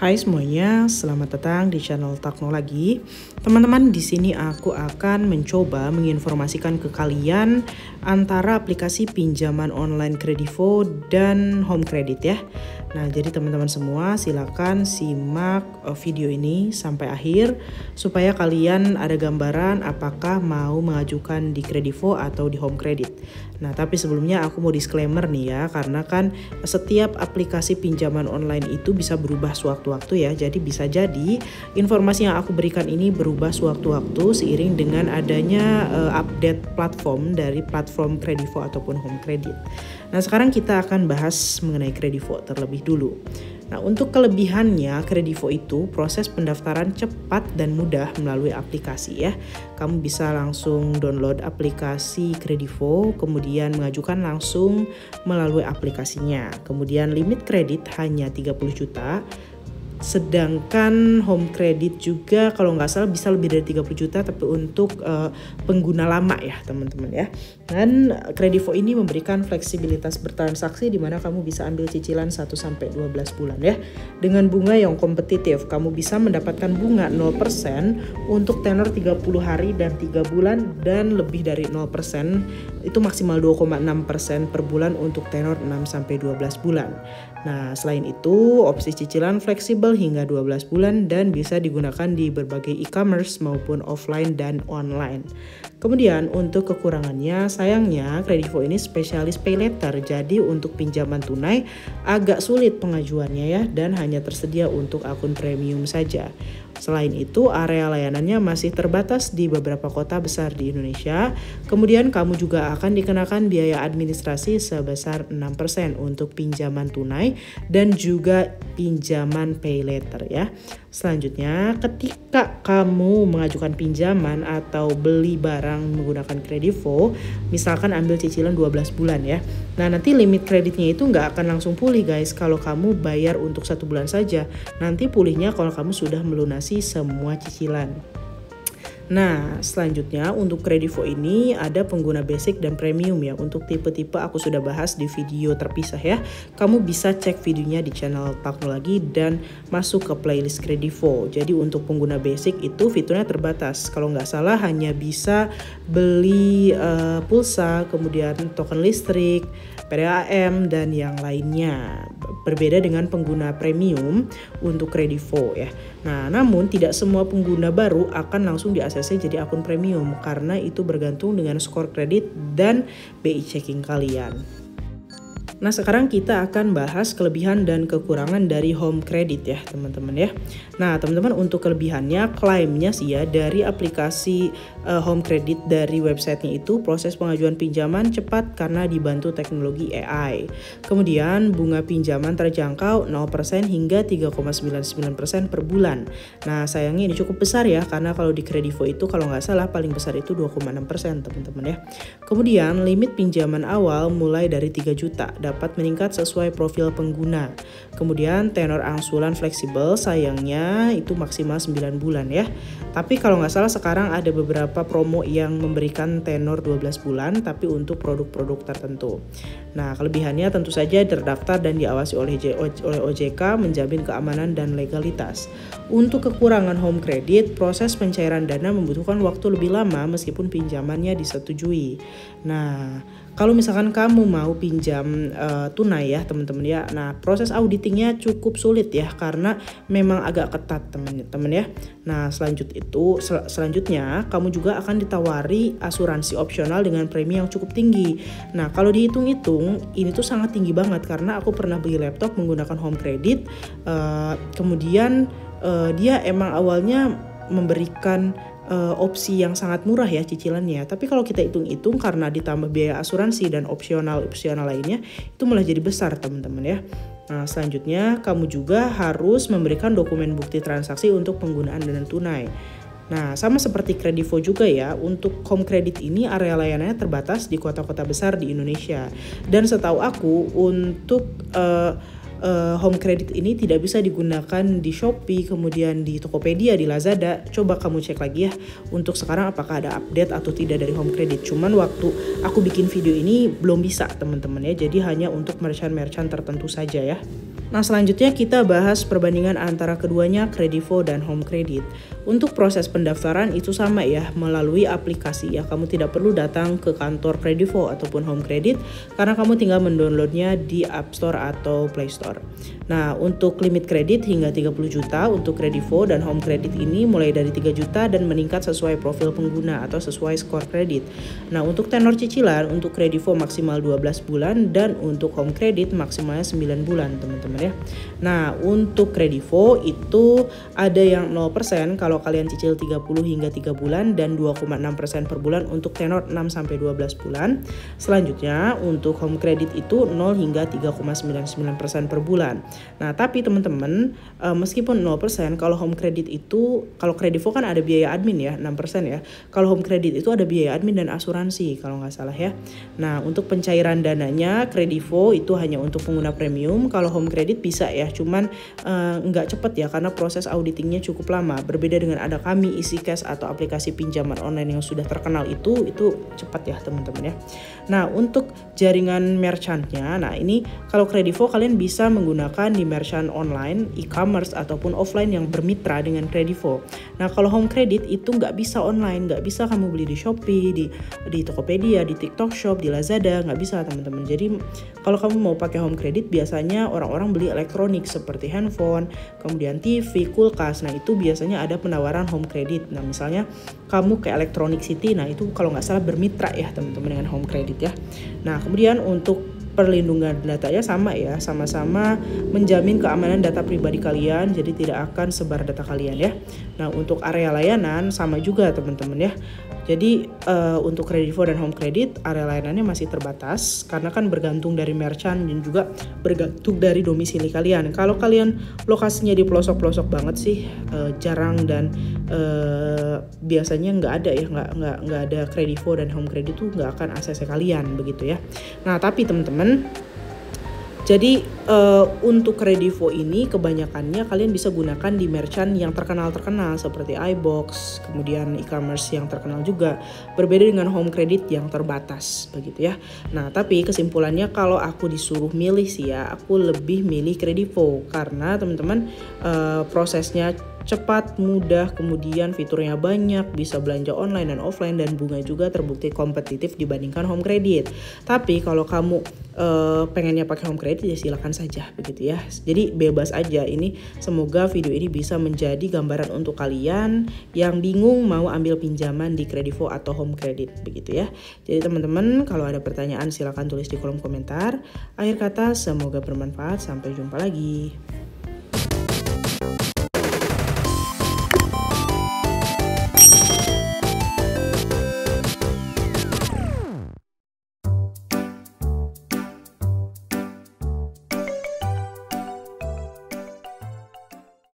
Hai semuanya, selamat datang di channel Teknologi. Teman-teman, di sini aku akan mencoba menginformasikan ke kalian antara aplikasi pinjaman online Kredivo dan Home Credit ya. Nah, jadi teman-teman semua silakan simak video ini sampai akhir supaya kalian ada gambaran apakah mau mengajukan di Kredivo atau di Home Credit. Nah, tapi sebelumnya aku mau disclaimer nih ya, karena kan setiap aplikasi pinjaman online itu bisa berubah sewaktu-waktu ya. Jadi bisa jadi informasi yang aku berikan ini berubah sewaktu-waktu seiring dengan adanya update platform dari platform Kredivo ataupun Home Credit. Nah, sekarang kita akan bahas mengenai Kredivo terlebih dulu. Nah, untuk kelebihannya Kredivo itu proses pendaftaran cepat dan mudah melalui aplikasi ya. Kamu bisa langsung download aplikasi Kredivo, kemudian mengajukan langsung melalui aplikasinya. Kemudian limit kredit hanya 30 juta. Sedangkan Home Credit juga kalau nggak salah bisa lebih dari 30 juta tapi untuk pengguna lama ya teman-teman ya. Dan Kredivo ini memberikan fleksibilitas bertransaksi di mana kamu bisa ambil cicilan 1-12 bulan ya. Dengan bunga yang kompetitif, kamu bisa mendapatkan bunga 0% untuk tenor 30 hari dan 3 bulan dan lebih dari 0% itu maksimal 2,6% per bulan untuk tenor 6-12 bulan. Nah, selain itu opsi cicilan fleksibel hingga 12 bulan dan bisa digunakan di berbagai e-commerce maupun offline dan online. Kemudian untuk kekurangannya, sayangnya Kredivo ini spesialis pay later, jadi untuk pinjaman tunai agak sulit pengajuannya ya dan hanya tersedia untuk akun premium saja. Selain itu, area layanannya masih terbatas di beberapa kota besar di Indonesia. Kemudian kamu juga akan dikenakan biaya administrasi sebesar 6% untuk pinjaman tunai dan juga pinjaman pay later ya. Selanjutnya, ketika kamu mengajukan pinjaman atau beli barang menggunakan Kredivo, misalkan ambil cicilan 12 bulan ya. Nah, nanti limit kreditnya itu nggak akan langsung pulih guys kalau kamu bayar untuk 1 bulan saja. Nanti pulihnya kalau kamu sudah melunasi semua cicilan. Nah, selanjutnya untuk Kredivo ini ada pengguna basic dan premium ya. Untuk tipe-tipe aku sudah bahas di video terpisah ya. Kamu bisa cek videonya di channel Teknologi dan masuk ke playlist Kredivo. Jadi untuk pengguna basic itu fiturnya terbatas. Kalau nggak salah hanya bisa beli pulsa, kemudian token listrik, PDAM dan yang lainnya. Berbeda dengan pengguna premium untuk Kredivo ya. Nah, namun tidak semua pengguna baru akan langsung di-ACC jadi akun premium karena itu bergantung dengan skor kredit dan BI checking kalian. Nah, sekarang kita akan bahas kelebihan dan kekurangan dari Home Credit ya teman-teman ya. Nah teman-teman, untuk kelebihannya klaimnya sih ya dari aplikasi Home Credit dari websitenya itu proses pengajuan pinjaman cepat karena dibantu teknologi AI. Kemudian bunga pinjaman terjangkau 0% hingga 3,99% per bulan. Nah sayangnya ini cukup besar ya karena kalau di Kredivo itu kalau nggak salah paling besar itu 2,6% teman-teman ya. Kemudian limit pinjaman awal mulai dari 3 juta dapat meningkat sesuai profil pengguna. Kemudian tenor angsuran fleksibel, sayangnya itu maksimal 9 bulan ya. Tapi kalau nggak salah sekarang ada beberapa promo yang memberikan tenor 12 bulan tapi untuk produk-produk tertentu. Nah, kelebihannya tentu saja terdaftar dan diawasi oleh OJK, menjamin keamanan dan legalitas. Untuk kekurangan Home Credit, proses pencairan dana membutuhkan waktu lebih lama meskipun pinjamannya disetujui. Nah, kalau misalkan kamu mau pinjam tunai ya teman-teman ya, nah proses auditingnya cukup sulit ya karena memang agak ketat teman-teman ya. Nah selanjutnya kamu juga akan ditawari asuransi opsional dengan premi yang cukup tinggi. Nah kalau dihitung-hitung ini tuh sangat tinggi banget karena aku pernah beli laptop menggunakan Home Credit, kemudian dia emang awalnya memberikan opsi yang sangat murah ya cicilannya. Tapi kalau kita hitung-hitung karena ditambah biaya asuransi dan opsional lainnya itu malah jadi besar teman-teman ya. Nah selanjutnya kamu juga harus memberikan dokumen bukti transaksi untuk penggunaan dana tunai. Nah sama seperti Kredivo juga ya, untuk Home Credit ini area layanannya terbatas di kota-kota besar di Indonesia. Dan setahu aku untuk Home Credit ini tidak bisa digunakan di Shopee, kemudian di Tokopedia, di Lazada. Coba kamu cek lagi ya untuk sekarang apakah ada update atau tidak dari Home Credit. Cuman waktu aku bikin video ini belum bisa teman-teman ya, jadi hanya untuk merchant-merchant tertentu saja ya. Nah, selanjutnya kita bahas perbandingan antara keduanya, Kredivo dan Home Credit. Untuk proses pendaftaran itu sama ya, melalui aplikasi ya. Kamu tidak perlu datang ke kantor Kredivo ataupun Home Credit karena kamu tinggal mendownloadnya di App Store atau Play Store. Nah, untuk limit kredit hingga 30 juta untuk Kredivo dan Home Credit ini mulai dari 3 juta dan meningkat sesuai profil pengguna atau sesuai skor kredit. Nah, untuk tenor cicilan untuk Kredivo maksimal 12 bulan dan untuk Home Credit maksimalnya 9 bulan, teman-teman ya. Nah, untuk Kredivo itu ada yang 0% kalau kalian cicil 30 hingga 3 bulan dan 2,6% per bulan untuk tenor 6 sampai 12 bulan. Selanjutnya, untuk Home Credit itu 0 hingga 3,99% per bulan. Nah, tapi teman-teman, meskipun 0%, kalau Home Credit itu, kalau Kredivo kan ada biaya admin ya, 6% ya. Kalau Home Credit itu ada biaya admin dan asuransi kalau nggak salah ya. Nah, untuk pencairan dananya Kredivo itu hanya untuk pengguna premium. Kalau Home Credit bisa ya, cuman nggak cepet ya karena proses auditingnya cukup lama. Berbeda dengan ada kami, EasyCash atau aplikasi pinjaman online yang sudah terkenal itu cepat ya teman-teman ya. Nah, untuk jaringan merchantnya, nah ini kalau Kredivo kalian bisa menggunakan di merchant online, e-commerce ataupun offline yang bermitra dengan Kredivo. Nah, kalau Home Credit itu nggak bisa online, nggak bisa kamu beli di Shopee, di Tokopedia, di TikTok Shop, di Lazada, nggak bisa teman-teman. Jadi kalau kamu mau pakai Home Credit biasanya orang-orang beli elektronik seperti handphone, kemudian TV, kulkas. Nah, itu biasanya ada penawaran Home Credit. Nah, misalnya kamu ke Electronic City, nah itu kalau nggak salah bermitra ya teman-teman dengan Home Credit ya. Nah, kemudian untuk perlindungan datanya sama ya, sama-sama menjamin keamanan data pribadi kalian, jadi tidak akan sebar data kalian ya. Nah, untuk area layanan sama juga teman-teman ya. Jadi untuk Kredivo dan Home Credit area layanannya masih terbatas karena kan bergantung dari merchant dan juga bergantung dari domisili kalian. Kalau kalian lokasinya di pelosok-pelosok banget sih jarang dan biasanya nggak ada ya, nggak ada Kredivo dan Home Credit tuh nggak akan ACC kalian begitu ya. Nah, tapi teman-teman, jadi untuk Kredivo ini kebanyakannya kalian bisa gunakan di merchant yang terkenal seperti iBox, kemudian e-commerce yang terkenal juga. Berbeda dengan Home Credit yang terbatas begitu ya. Nah, tapi kesimpulannya kalau aku disuruh milih sih ya, aku lebih milih Kredivo karena teman-teman prosesnya cepat, mudah, kemudian fiturnya banyak, bisa belanja online dan offline, dan bunga juga terbukti kompetitif dibandingkan Home Credit. Tapi kalau kamu pengennya pakai Home Credit ya silakan saja begitu ya. Jadi bebas aja. Ini semoga video ini bisa menjadi gambaran untuk kalian yang bingung mau ambil pinjaman di Kredivo atau Home Credit begitu ya. Jadi teman-teman kalau ada pertanyaan silakan tulis di kolom komentar. Akhir kata semoga bermanfaat, sampai jumpa lagi.